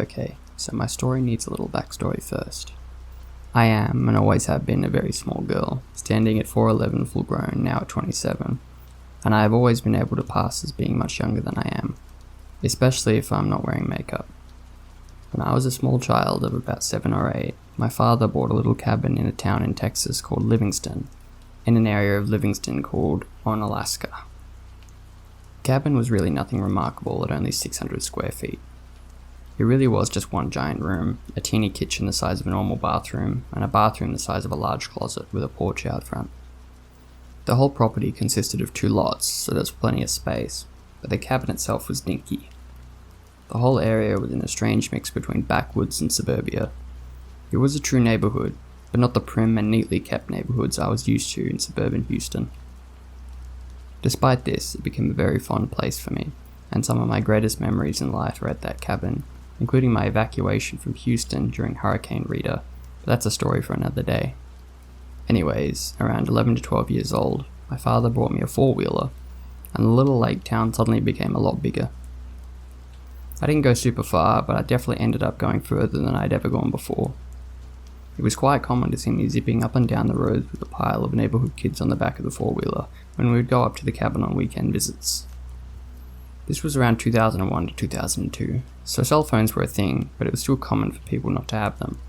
Okay, so my story needs a little backstory first. I am, and always have been, a very small girl, standing at 4'11", full grown, now at 27, and I have always been able to pass as being much younger than I am, especially if I'm not wearing makeup. When I was a small child of about 7 or 8, my father bought a little cabin in a town in Texas called Livingston, in an area of Livingston called Onalaska. The cabin was really nothing remarkable at only 600 square feet. It really was just one giant room, a teeny kitchen the size of a normal bathroom, and a bathroom the size of a large closet with a porch out front. The whole property consisted of 2 lots, so there was plenty of space, but the cabin itself was dinky. The whole area was in a strange mix between backwoods and suburbia. It was a true neighborhood, but not the prim and neatly kept neighborhoods I was used to in suburban Houston. Despite this, it became a very fond place for me, and some of my greatest memories in life are at that cabin, including my evacuation from Houston during Hurricane Rita, but that's a story for another day. Anyways, around 11 to 12 years old, my father bought me a 4-wheeler, and the little lake town suddenly became a lot bigger. I didn't go super far, but I definitely ended up going further than I'd ever gone before. It was quite common to see me zipping up and down the roads with a pile of neighborhood kids on the back of the 4-wheeler when we would go up to the cabin on weekend visits. This was around 2001 to 2002, so cell phones were a thing, but it was still common for people not to have them.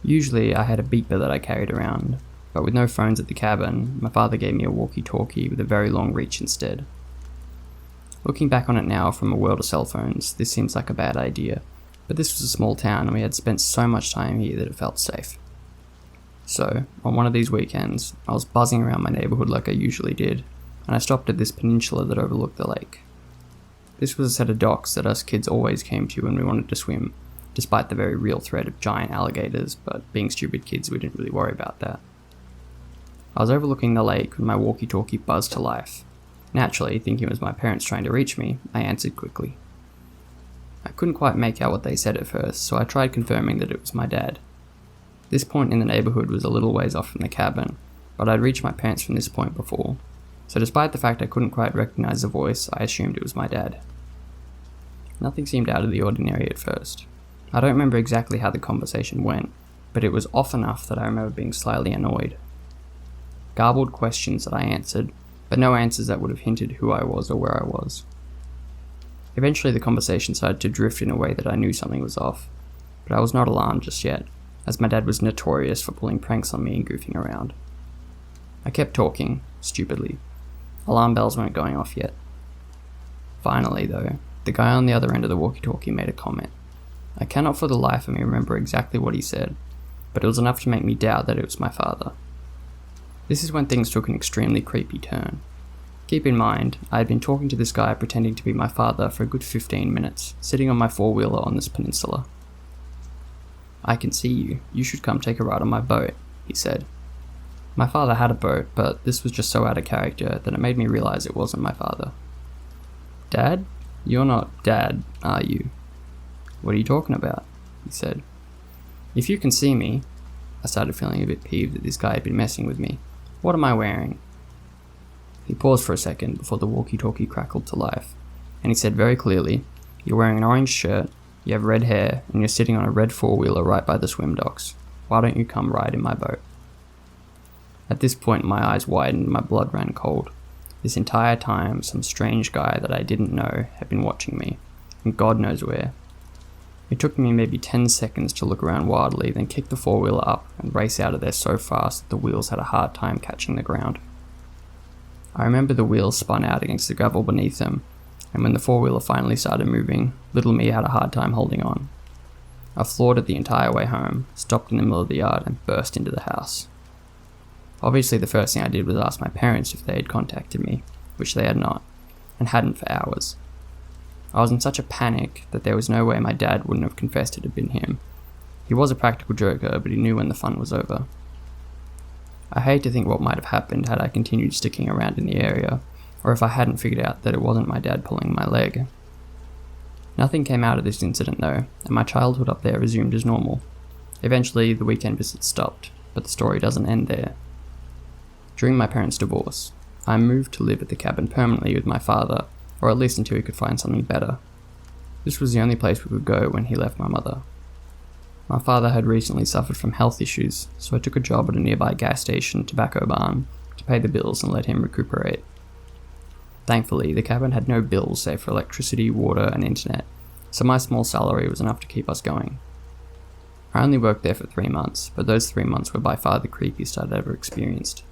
Usually I had a beeper that I carried around, but with no phones at the cabin, my father gave me a walkie-talkie with a very long reach instead. Looking back on it now from a world of cell phones, this seems like a bad idea, but this was a small town and we had spent so much time here that it felt safe. So, on one of these weekends, I was buzzing around my neighborhood like I usually did, and I stopped at this peninsula that overlooked the lake. This was a set of docks that us kids always came to when we wanted to swim, despite the very real threat of giant alligators, but being stupid kids we didn't really worry about that. I was overlooking the lake when my walkie-talkie buzzed to life. Naturally, thinking it was my parents trying to reach me, I answered quickly. I couldn't quite make out what they said at first, so I tried confirming that it was my dad. This point in the neighborhood was a little ways off from the cabin, but I'd reached my parents from this point before, so despite the fact I couldn't quite recognize the voice, I assumed it was my dad. Nothing seemed out of the ordinary at first. I don't remember exactly how the conversation went, but it was off enough that I remember being slightly annoyed. Garbled questions that I answered, but no answers that would have hinted who I was or where I was. Eventually the conversation started to drift in a way that I knew something was off, but I was not alarmed just yet, as my dad was notorious for pulling pranks on me and goofing around. I kept talking, stupidly. Alarm bells weren't going off yet. Finally, though, the guy on the other end of the walkie-talkie made a comment. I cannot for the life of me remember exactly what he said, but it was enough to make me doubt that it was my father. This is when things took an extremely creepy turn. Keep in mind, I had been talking to this guy pretending to be my father for a good 15 minutes, sitting on my 4-wheeler on this peninsula. "I can see you. You should come take a ride on my boat," he said. My father had a boat, but this was just so out of character that it made me realize it wasn't my father. "Dad? You're not Dad, are you?" "What are you talking about?" he said. "If you can see me..." I started feeling a bit peeved that this guy had been messing with me. "What am I wearing?" He paused for a second before the walkie-talkie crackled to life, and he said very clearly, "You're wearing an orange shirt, you have red hair, and you're sitting on a red 4-wheeler right by the swim docks. Why don't you come ride in my boat?" At this point my eyes widened and my blood ran cold. This entire time some strange guy that I didn't know had been watching me, and God knows where. It took me maybe 10 seconds to look around wildly, then kick the 4-wheeler up and race out of there so fast that the wheels had a hard time catching the ground. I remember the wheels spun out against the gravel beneath them, and when the 4-wheeler finally started moving, little me had a hard time holding on. I floored it the entire way home, stopped in the middle of the yard, and burst into the house. Obviously the first thing I did was ask my parents if they had contacted me, which they had not, and hadn't for hours. I was in such a panic that there was no way my dad wouldn't have confessed it had been him. He was a practical joker, but he knew when the fun was over. I hate to think what might have happened had I continued sticking around in the area, or if I hadn't figured out that it wasn't my dad pulling my leg. Nothing came out of this incident though, and my childhood up there resumed as normal. Eventually the weekend visits stopped, but the story doesn't end there. During my parents' divorce, I moved to live at the cabin permanently with my father, or at least until he could find something better. This was the only place we could go when he left my mother. My father had recently suffered from health issues, so I took a job at a nearby gas station tobacco barn to pay the bills and let him recuperate. Thankfully, the cabin had no bills save for electricity, water, and internet, so my small salary was enough to keep us going. I only worked there for 3 months, but those 3 months were by far the creepiest I'd ever experienced.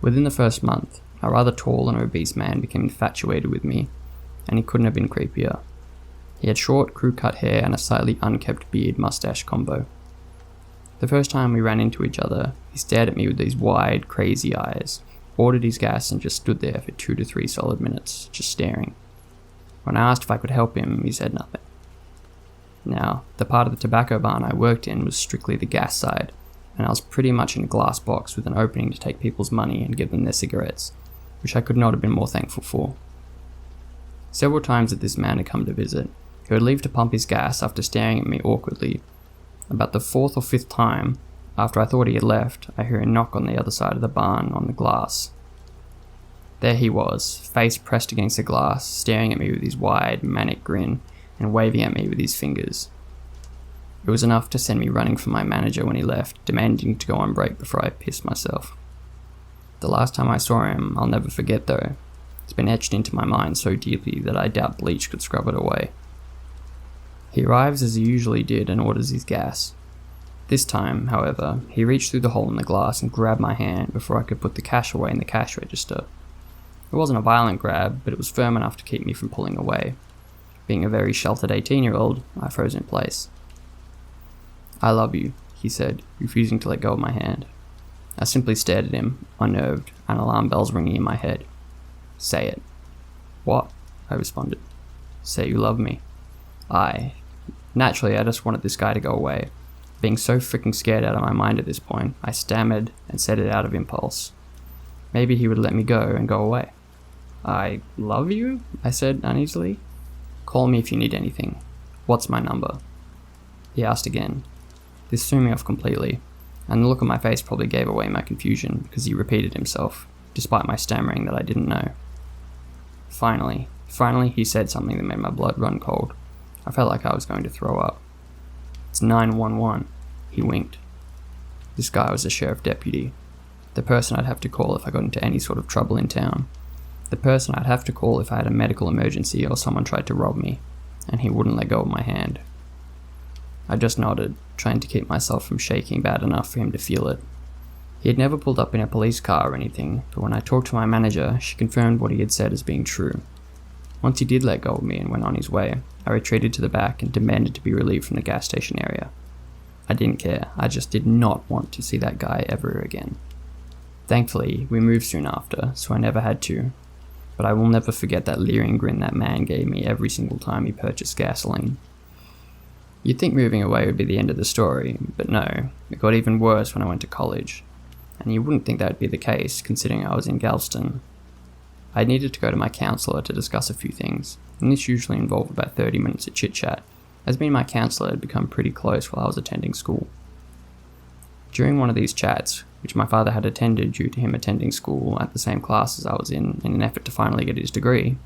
Within the first month, a rather tall and obese man became infatuated with me, and he couldn't have been creepier. He had short, crew-cut hair and a slightly unkempt beard-mustache combo. The first time we ran into each other, he stared at me with these wide, crazy eyes, ordered his gas and just stood there for 2 to 3 solid minutes, just staring. When I asked if I could help him, he said nothing. Now, the part of the tobacco barn I worked in was strictly the gas side, and I was pretty much in a glass box with an opening to take people's money and give them their cigarettes, which I could not have been more thankful for. Several times that this man had come to visit, he would leave to pump his gas after staring at me awkwardly. About the 4th or 5th time, after I thought he had left, I hear a knock on the other side of the barn on the glass. There he was, face pressed against the glass, staring at me with his wide, manic grin, and waving at me with his fingers. It was enough to send me running for my manager when he left, demanding to go on break before I pissed myself. The last time I saw him, I'll never forget though. It's been etched into my mind so deeply that I doubt bleach could scrub it away. He arrives as he usually did and orders his gas. This time, however, he reached through the hole in the glass and grabbed my hand before I could put the cash away in the cash register. It wasn't a violent grab, but it was firm enough to keep me from pulling away. Being a very sheltered 18-year-old, I froze in place. "I love you," he said, refusing to let go of my hand. I simply stared at him, unnerved, and alarm bells ringing in my head. "Say it." "What?" I responded. "Say you love me." Naturally, I just wanted this guy to go away. Being so freaking scared out of my mind at this point, I stammered and said it out of impulse. Maybe he would let me go and go away. "I love you?" I said uneasily. "Call me if you need anything. What's my number?" He asked again. This threw me off completely, and the look on my face probably gave away my confusion because he repeated himself, despite my stammering that I didn't know. Finally, he said something that made my blood run cold. I felt like I was going to throw up. "It's 911. He winked. This guy was a sheriff deputy. The person I'd have to call if I got into any sort of trouble in town. The person I'd have to call if I had a medical emergency or someone tried to rob me, and he wouldn't let go of my hand. I just nodded, trying to keep myself from shaking bad enough for him to feel it. He had never pulled up in a police car or anything, but when I talked to my manager, she confirmed what he had said as being true. Once he did let go of me and went on his way, I retreated to the back and demanded to be relieved from the gas station area. I didn't care, I just did not want to see that guy ever again. Thankfully, we moved soon after, so I never had to, but I will never forget that leering grin that man gave me every single time he purchased gasoline. You'd think moving away would be the end of the story, but no, it got even worse when I went to college. And you wouldn't think that would be the case, considering I was in Galveston. I needed to go to my counsellor to discuss a few things, and this usually involved about 30 minutes of chit-chat, as me and my counsellor had become pretty close while I was attending school. During one of these chats, which my father had attended due to him attending school at the same class as I was in an effort to finally get his degree,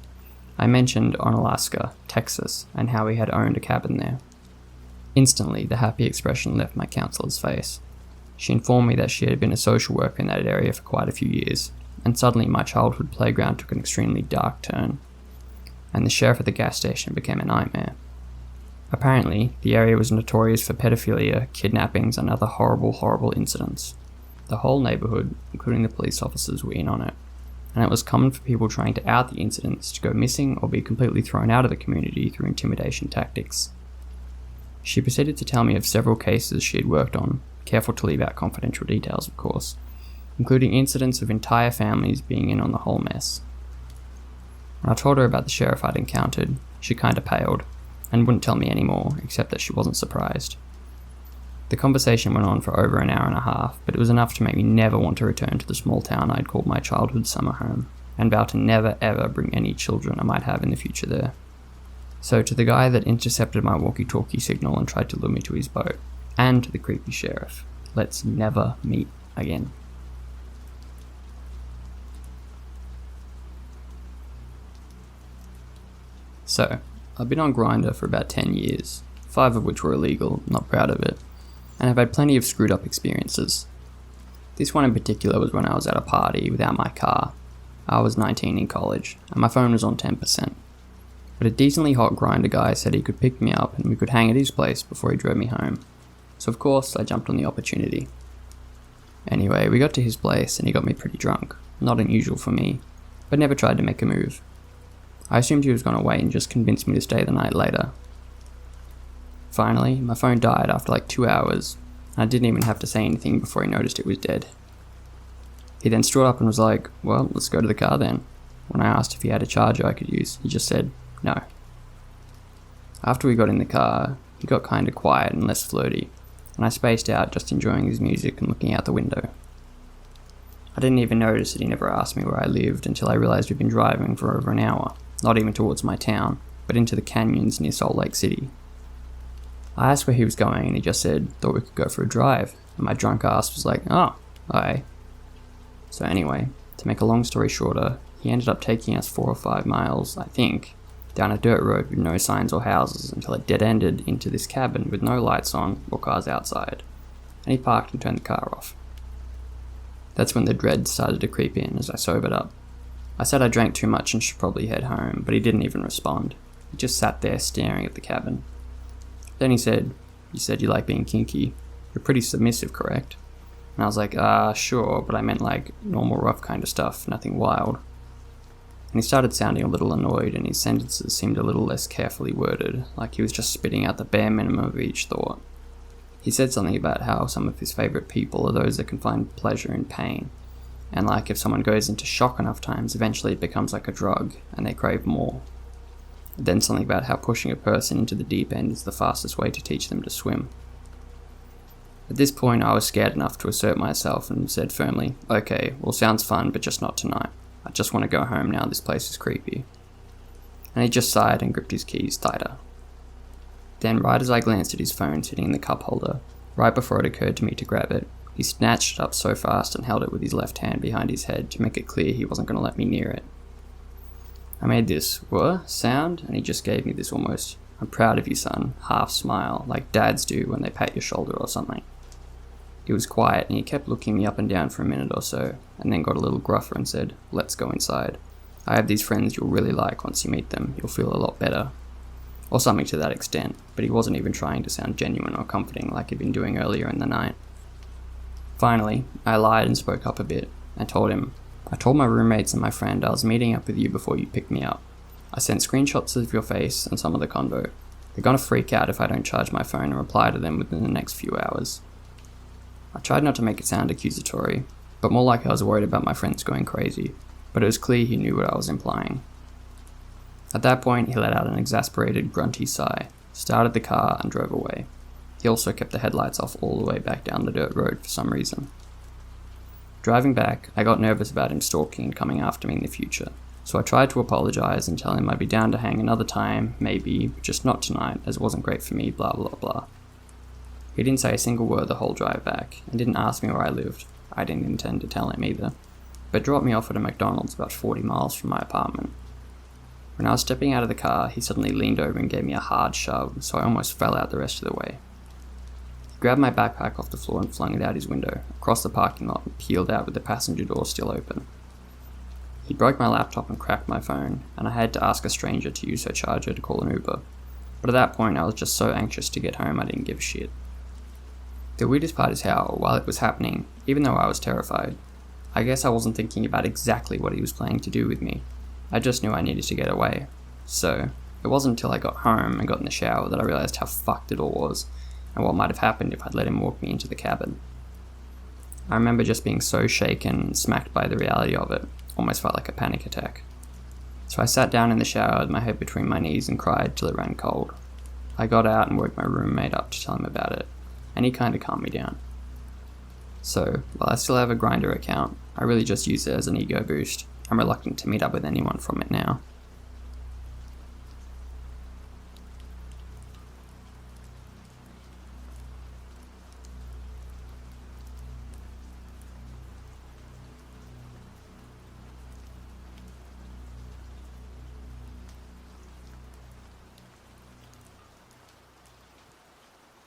I mentioned Onalaska, Texas, and how he had owned a cabin there. Instantly, the happy expression left my counsellor's face. She informed me that she had been a social worker in that area for quite a few years, and suddenly my childhood playground took an extremely dark turn, and the sheriff at the gas station became a nightmare. Apparently, the area was notorious for pedophilia, kidnappings, and other horrible incidents. The whole neighbourhood, including the police officers, were in on it, and it was common for people trying to out the incidents to go missing or be completely thrown out of the community through intimidation tactics. She proceeded to tell me of several cases she had worked on, careful to leave out confidential details of course, including incidents of entire families being in on the whole mess. When I told her about the sheriff I'd encountered, she kinda paled, and wouldn't tell me any more, except that she wasn't surprised. The conversation went on for over an hour and a half, but it was enough to make me never want to return to the small town I'd called my childhood summer home, and vow to never ever bring any children I might have in the future there. So to the guy that intercepted my walkie-talkie signal and tried to lure me to his boat, and to the creepy sheriff, let's never meet again. So, I've been on Grindr for about 10 years, 5 of which were illegal, not proud of it, and I've had plenty of screwed up experiences. This one in particular was when I was at a party without my car. I was 19 in college, and my phone was on 10%. But a decently hot Grindr guy said he could pick me up and we could hang at his place before he drove me home. So of course, I jumped on the opportunity. Anyway, we got to his place and he got me pretty drunk. Not unusual for me, but never tried to make a move. I assumed he was going to wait and just convince me to stay the night later. Finally, my phone died after like 2 hours, and I didn't even have to say anything before he noticed it was dead. He then stood up and was like, well, let's go to the car then. When I asked if he had a charger I could use, he just said, no. After we got in the car, he got kinda quiet and less flirty, and I spaced out just enjoying his music and looking out the window. I didn't even notice that he never asked me where I lived until I realized we'd been driving for over an hour, not even towards my town, but into the canyons near Salt Lake City. I asked where he was going and he just said, thought we could go for a drive, and my drunk ass was like, oh, aye. So anyway, to make a long story shorter, he ended up taking us 4 or 5 miles, I think, down a dirt road with no signs or houses until it dead-ended into this cabin with no lights on or cars outside, and he parked and turned the car off. That's when the dread started to creep in as I sobered up. I said I drank too much and should probably head home, but he didn't even respond. He just sat there staring at the cabin. Then he said, you said you like being kinky. You're pretty submissive, correct? And I was like, sure, but I meant like normal rough kind of stuff, nothing wild. And he started sounding a little annoyed and his sentences seemed a little less carefully worded, like he was just spitting out the bare minimum of each thought. He said something about how some of his favourite people are those that can find pleasure in pain, and like if someone goes into shock enough times, eventually it becomes like a drug, and they crave more. Then something about how pushing a person into the deep end is the fastest way to teach them to swim. At this point I was scared enough to assert myself and said firmly, okay, well sounds fun, but just not tonight. I just want to go home now, this place is creepy. And he just sighed and gripped his keys tighter. Then, right as I glanced at his phone sitting in the cup holder, right before it occurred to me to grab it, he snatched it up so fast and held it with his left hand behind his head to make it clear he wasn't going to let me near it. I made this "what" sound, and he just gave me this almost "I'm proud of you, son" half smile, like dads do when they pat your shoulder or something. He was quiet and he kept looking me up and down for a minute or so, and then got a little gruffer and said, let's go inside. I have these friends you'll really like once you meet them, you'll feel a lot better. Or something to that extent, but he wasn't even trying to sound genuine or comforting like he'd been doing earlier in the night. Finally, I lied and spoke up a bit, and told him, I told my roommates and my friend I was meeting up with you before you picked me up. I sent screenshots of your face and some of the convo. They're gonna freak out if I don't charge my phone and reply to them within the next few hours. I tried not to make it sound accusatory, but more like I was worried about my friends going crazy, but it was clear he knew what I was implying. At that point, he let out an exasperated, grunty sigh, started the car and drove away. He also kept the headlights off all the way back down the dirt road for some reason. Driving back, I got nervous about him stalking and coming after me in the future, so I tried to apologize and tell him I'd be down to hang another time, maybe, but just not tonight, as it wasn't great for me, blah blah blah. He didn't say a single word the whole drive back, and didn't ask me where I lived. I didn't intend to tell him either, but dropped me off at a McDonald's about 40 miles from my apartment. When I was stepping out of the car, he suddenly leaned over and gave me a hard shove, so I almost fell out the rest of the way. He grabbed my backpack off the floor and flung it out his window, across the parking lot, and peeled out with the passenger door still open. He broke my laptop and cracked my phone, and I had to ask a stranger to use her charger to call an Uber, but at that point I was just so anxious to get home I didn't give a shit. The weirdest part is how, while it was happening, even though I was terrified, I guess I wasn't thinking about exactly what he was planning to do with me. I just knew I needed to get away. So, it wasn't until I got home and got in the shower that I realized how fucked it all was, and what might have happened if I'd let him walk me into the cabin. I remember just being so shaken and smacked by the reality of it, almost felt like a panic attack. So I sat down in the shower with my head between my knees and cried till it ran cold. I got out and woke my roommate up to tell him about it, and he kinda calmed me down. So, while I still have a Grindr account, I really just use it as an ego boost. I'm reluctant to meet up with anyone from it now.